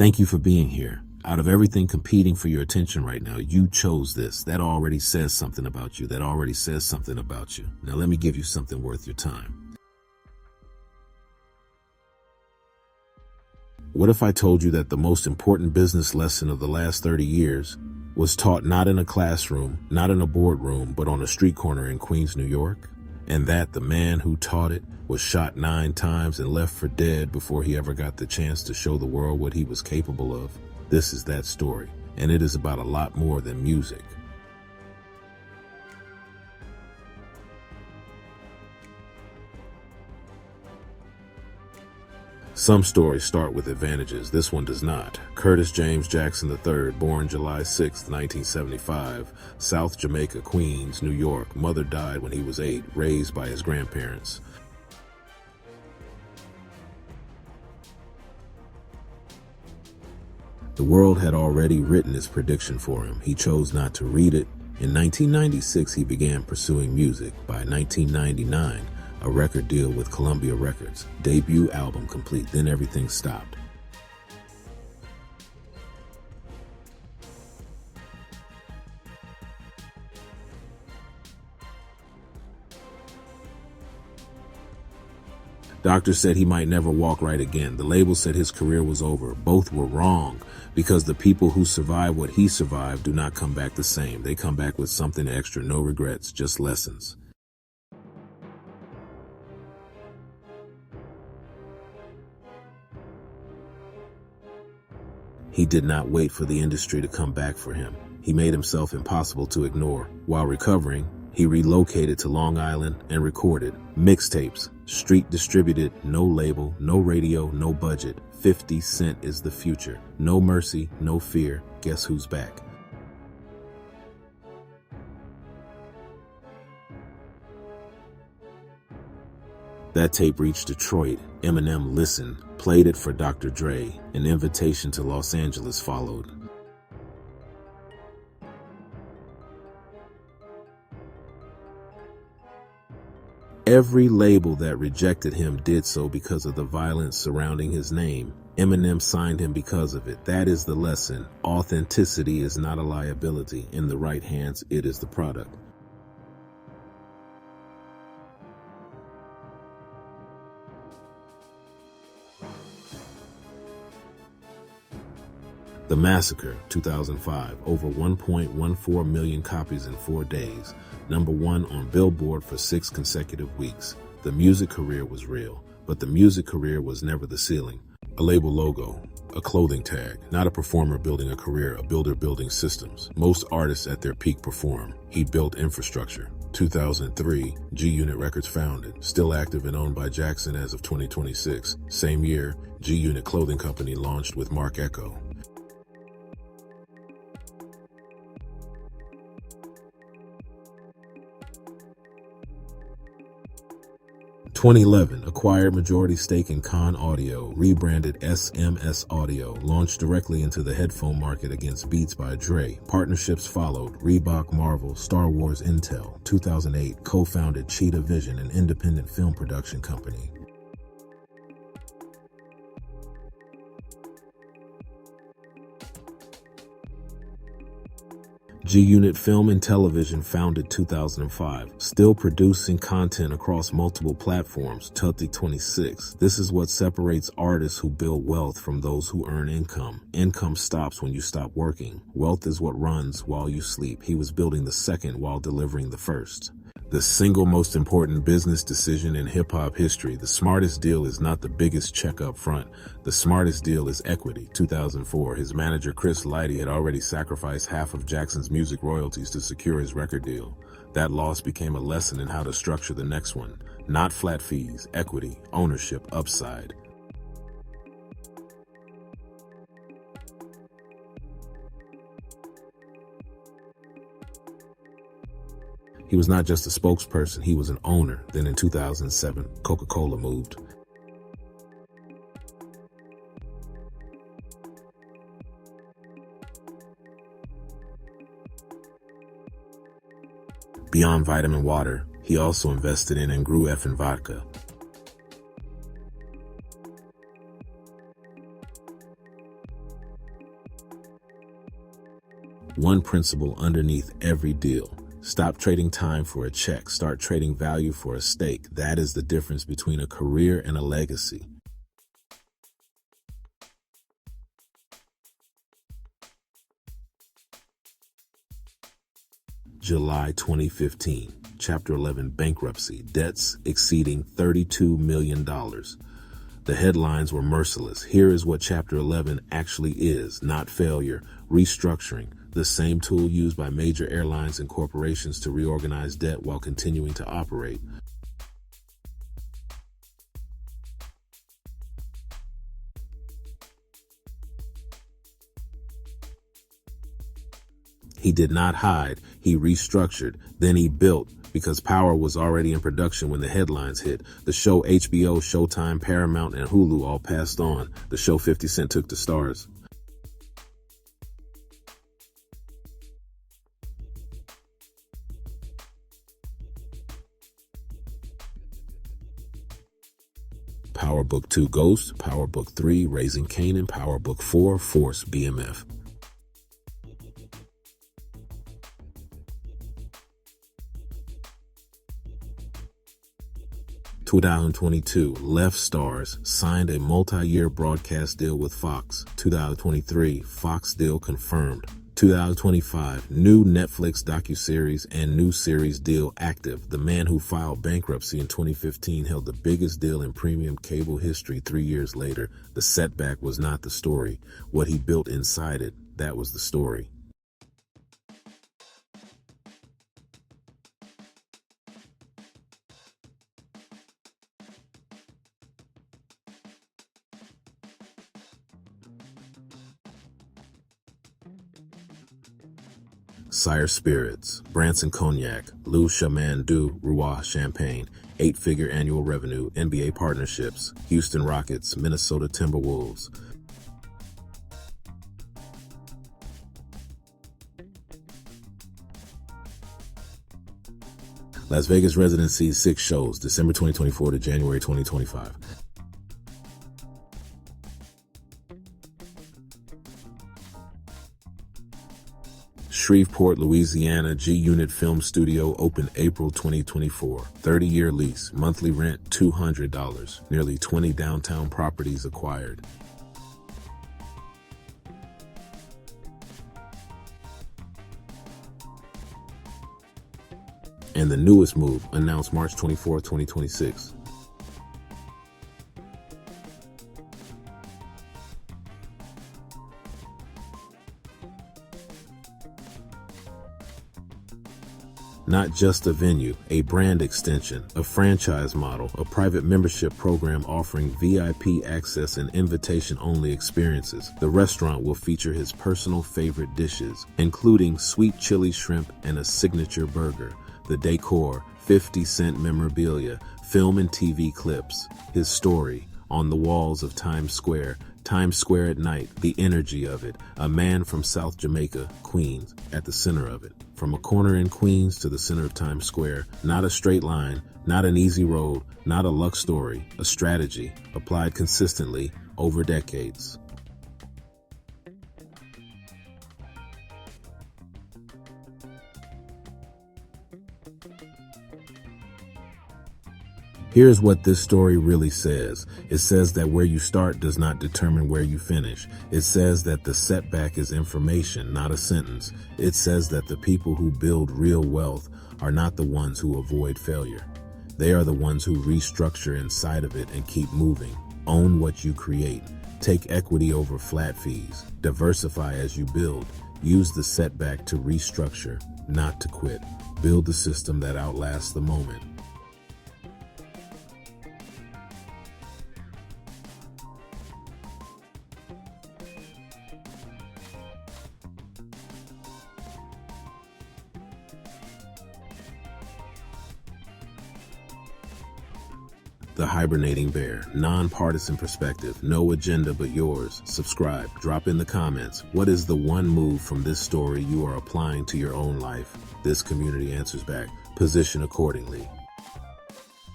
Thank you for being here. Out of everything competing for your attention right now, you chose this. That already says something about you. That already says something about you. Now let me give you something worth your time. What if I told you that the most important business lesson of the last 30 years was taught not in a classroom, not in a boardroom, but on a street corner in Queens, New York? And that the man who taught it was shot 9 times and left for dead before he ever got the chance to show the world what he was capable of? This is that story, and it is about a lot more than music. Some stories start with advantages. This one does not. Curtis James Jackson III, born July 6, 1975, South Jamaica, Queens, New York. Mother died when he was 8, raised by his grandparents. The world had already written his prediction for him. He chose not to read it. In 1996, he began pursuing music. By 1999, a record deal with Columbia Records, debut album complete, then everything stopped. Doctors said he might never walk right again. The label said his career was over. Both were wrong, because the people who survive what he survived do not come back the same. They come back with something extra, no regrets, just lessons. He did not wait for the industry to come back for him. He made himself impossible to ignore. While recovering, he relocated to Long Island and recorded mixtapes, street distributed, no label, no radio, no budget. 50 Cent is the future. No mercy, no fear. Guess who's back? That tape reached Detroit. Eminem listened, played it for Dr. Dre. An invitation to Los Angeles followed. Every label that rejected him did so because of the violence surrounding his name. Eminem signed him because of it. That is the lesson. Authenticity is not a liability. In the right hands, it is the product. The Massacre, 2005, over 1.14 million copies in 4 days. #1 on Billboard for 6 consecutive weeks. The music career was real, but the music career was never the ceiling. A label logo, a clothing tag, not a performer building a career, a builder building systems. Most artists at their peak perform. He built infrastructure. 2003, G-Unit Records founded, still active and owned by Jackson as of 2026. Same year, G-Unit Clothing Company launched with Mark Echo. 2011, acquired majority stake in Con Audio, rebranded SMS Audio, launched directly into the headphone market against Beats by Dre. Partnerships followed: Reebok, Marvel, Star Wars, Intel. 2008, co-founded Cheetah Vision, an independent film production company. G-Unit Film and Television, founded 2005, still producing content across multiple platforms. 2026. This is what separates artists who build wealth from those who earn income. Income stops when you stop working. Wealth is what runs while you sleep. He was building the second while delivering the first. The single most important business decision in hip-hop history. The smartest deal is not the biggest check up front. The smartest deal is equity. 2004, his manager Chris Lighty had already sacrificed half of Jackson's music royalties to secure his record deal. That loss became a lesson in how to structure the next one. Not flat fees, equity, ownership, upside. He was not just a spokesperson, he was an owner. Then in 2007, Coca-Cola moved. Beyond vitamin water, he also invested in and grew Effin' Vodka. One principle underneath every deal. Stop trading time for a check. Start trading value for a stake. That is the difference between a career and a legacy. July 2015, Chapter 11, Bankruptcy, debts exceeding $32 million. The headlines were merciless. Here is what Chapter 11 actually is: not failure, restructuring, the same tool used by major airlines and corporations to reorganize debt while continuing to operate. He did not hide, he restructured, then he built, because Power was already in production when the headlines hit. The show HBO, Showtime, Paramount, and Hulu all passed on. The show 50 Cent took to Starz. Power Book 2, Ghost. Power Book 3, Raising Kanan. Power Book 4, Force BMF. In 2022, left Starz, signed a multi-year broadcast deal with Fox. 2023, Fox deal confirmed. 2025, new Netflix docuseries and new series deal active. The man who filed bankruptcy in 2015 held the biggest deal in premium cable history 3 years later. The setback was not the story. What he built inside it, that was the story. Sire Spirits, Branson Cognac, Lou Chaman du Roi Champagne, 8-figure annual revenue, NBA partnerships, Houston Rockets, Minnesota Timberwolves. Las Vegas residency, 6 shows, December 2024 to January 2025. Shreveport, Louisiana, G-Unit Film Studio opened April 2024. 30-year lease, monthly rent $200. Nearly 20 downtown properties acquired. And the newest move, announced March 24, 2026. Not just a venue, a brand extension, a franchise model, a private membership program offering VIP access and invitation-only experiences. The restaurant will feature his personal favorite dishes, including sweet chili shrimp and a signature burger. The decor, 50 Cent memorabilia, film and TV clips. His story, on the walls of Times Square at night, the energy of it. A man from South Jamaica, Queens, at the center of it. From a corner in Queens to the center of Times Square, not a straight line, not an easy road, not a luck story, a strategy applied consistently over decades. Here's what this story really says. It says that where you start does not determine where you finish. It says that the setback is information, not a sentence. It says that the people who build real wealth are not the ones who avoid failure. They are the ones who restructure inside of it and keep moving. Own what you create. Take equity over flat fees. Diversify as you build. Use the setback to restructure, not to quit. Build the system that outlasts the moment. The Hibernating Bear, non-partisan perspective, no agenda but yours. Subscribe, drop in the comments. What is the one move from this story you are applying to your own life? This community answers back. Position accordingly.